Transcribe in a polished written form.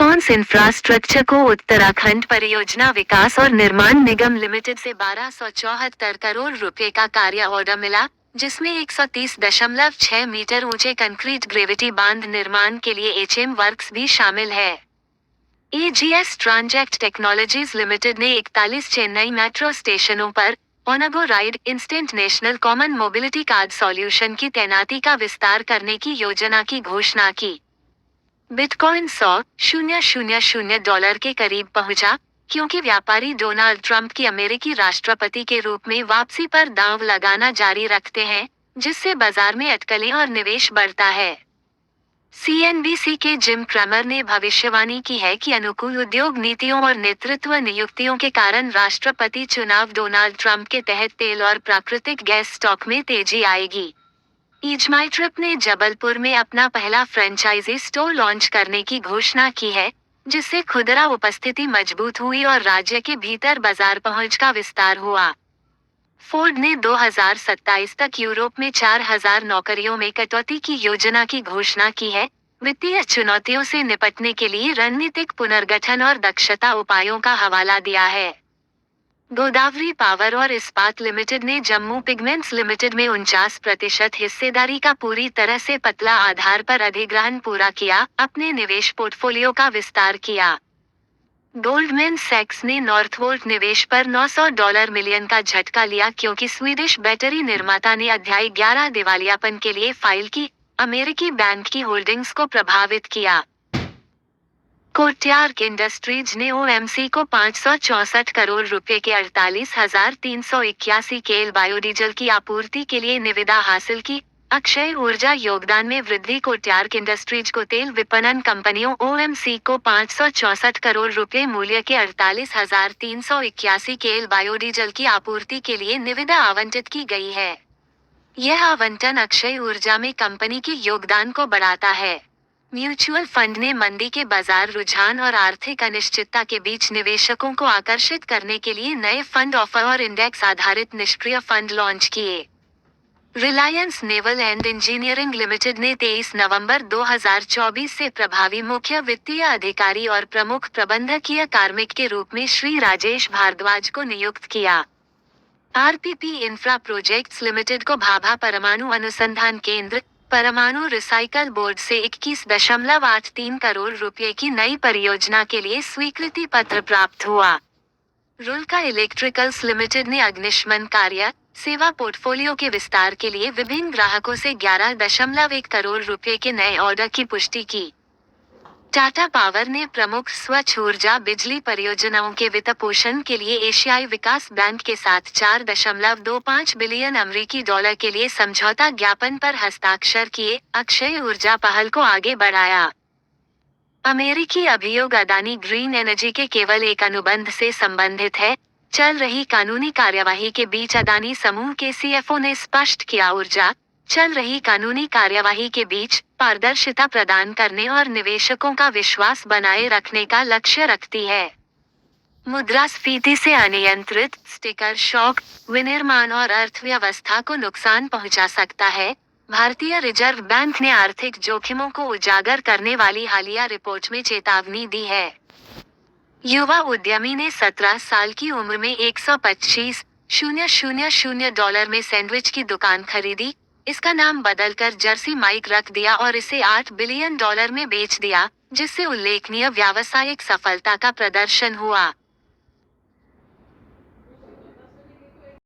Bitcoins infrastructure को उत्तराखंड परियोजना विकास और निर्माण निगम लिमिटेड से 1274 करोड़ रुपए का कार्य ऑर्डर मिला, जिसमें 130.6 मीटर ऊंचे कंक्रीट ग्रेविटी बांध निर्माण के लिए एचएम वर्क्स भी शामिल है। एजीएस ट्रांजेक्ट टेक्नोलॉजीज लिमिटेड ने 41 चेन्नई मेट्रो स्टेशनों पर Ongo ride instant national common mobility card solution की तैनाती का विस्तार करने की योजना की घोषणा की। बिटकॉइन 100,000 डॉलर के करीब पहुंचा, क्योंकि व्यापारी डोनाल्ड ट्रंप की अमेरिकी राष्ट्रपति के रूप में वापसी पर दांव लगाना जारी रखते हैं, जिससे बाजार में अटकलें और निवेश बढ़ता है। सीएनबीसी के जिम क्रैमर ने भविष्यवाणी की है कि अनुकूल उद्योग नीतियों और नेतृत्व नियुक्तियों के कारण राष्ट्रपति चुनाव डोनाल्ड ट्रंप के तहत तेल और प्राकृतिक गैस स्टॉक में तेजी आएगी। ईजमाइट्रिप ने जबलपुर में अपना पहला फ्रेंचाइजी स्टोर लॉन्च करने की घोषणा की है, जिससे खुदरा उपस्थिति मजबूत हुई और राज्य के भीतर बाजार पहुंच का विस्तार हुआ। फोर्ड ने 2027 तक यूरोप में 4,000 नौकरियों में कटौती की योजना की घोषणा की है। वित्तीय चुनौतियों से निपटने के लिए रणनीतिक पुनर्गठन और दक्षता उपायों का हवाला दिया है। गोदावरी पावर और इस्पात लिमिटेड ने जम्मू पिगमेंट्स लिमिटेड में 49% हिस्सेदारी का पूरी तरह से पतला आधार पर अधिग्रहण पूरा किया, अपने निवेश पोर्टफोलियो का विस्तार किया। गोल्डमैन सैक्स ने नॉर्थवोल्ट निवेश पर $900 मिलियन का झटका लिया, क्योंकि स्वीडिश बैटरी निर्माता ने अध्याय 11 दिवालियापन के लिए फाइल की। अमेरिकी बैंक की होल्डिंग्स को प्रभावित किया। कोटयार्क इंडस्ट्रीज ने ओएमसी को 564 करोड़ रुपए के 48,381 केल बायोडीजल की आपूर्ति के लिए निविदा हासिल की। अक्षय ऊर्जा योगदान में वृद्धि। कोटयार्क इंडस्ट्रीज को तेल विपणन कंपनियों ओएमसी को 564 करोड़ रुपए मूल्य के 48,381 केल बायोडीजल की आपूर्ति के लिए निविदा आवंटित की गई है। यह आवंटन अक्षय ऊर्जा में कंपनी के योगदान को बढ़ाता है। म्यूचुअल फंड ने मंदी के बाजार रुझान और आर्थिक अनिश्चितता के बीच निवेशकों को आकर्षित करने के लिए नए फंड ऑफर और इंडेक्स आधारित निष्क्रिय फंड लॉन्च किए। Reliance naval and engineering limited ने 23 नवंबर 2024 से प्रभावी मुख्य वित्तीय अधिकारी और प्रमुख प्रबंधकीय कार्मिक के रूप में श्री राजेश भारद्वाज को नियुक्त किया। आरपीपी इंफ्रा प्रोजेक्ट्स लिमिटेड को भाभा परमाणु अनुसंधान केंद्र परमाणु रिसाइकल बोर्ड से 21.83 करोड़ रुपए की नई परियोजना के लिए स्वीकृति पत्र प्राप्त हुआ। रुल्का इलेक्ट्रिकल्स लिमिटेड ने अग्निशमन कार्य सेवा पोर्टफोलियो के विस्तार के लिए विभिन्न ग्राहकों से 11.1 करोड़ रुपए के नए ऑर्डर की पुष्टि की। टाटा पावर ने प्रमुख स्वच्छ ऊर्जा बिजली परियोजनाओं के वित्तपोषण के लिए एशियाई विकास बैंक के साथ 4.25 बिलियन अमेरिकी डॉलर के लिए समझौता ज्ञापन पर हस्ताक्षर किए। अक्षय ऊर्जा पहल को आगे बढ़ाया। अमेरिकी अभियोग अदानी ग्रीन एनर्जी के केवल एक अनुबंध से संबंधित है। चल रही कानूनी कार्यवाही के बीच अदानी समूह के सीएफओ ने स्पष्ट किया, ऊर्जा चल रही कानूनी कार्यवाही के बीच पारदर्शिता प्रदान करने और निवेशकों का विश्वास बनाए रखने का लक्ष्य रखती है। मुद्रास्फीति से अनियंत्रित स्टिकर शॉक विनिर्माण और अर्थव्यवस्था को नुकसान पहुंचा सकता है। भारतीय रिजर्व बैंक ने आर्थिक जोखिमों को उजागर करने वाली हालिया रिपोर्ट में चेतावनी दी है। युवा उद्यमी ने 17 साल की उम्र में $125,000 में सैंडविच की दुकान खरीदी। इसका नाम बदलकर जर्सी माइक रख दिया और इसे $8 बिलियन में बेच दिया, जिससे उल्लेखनीय व्यावसायिक सफलता का प्रदर्शन हुआ।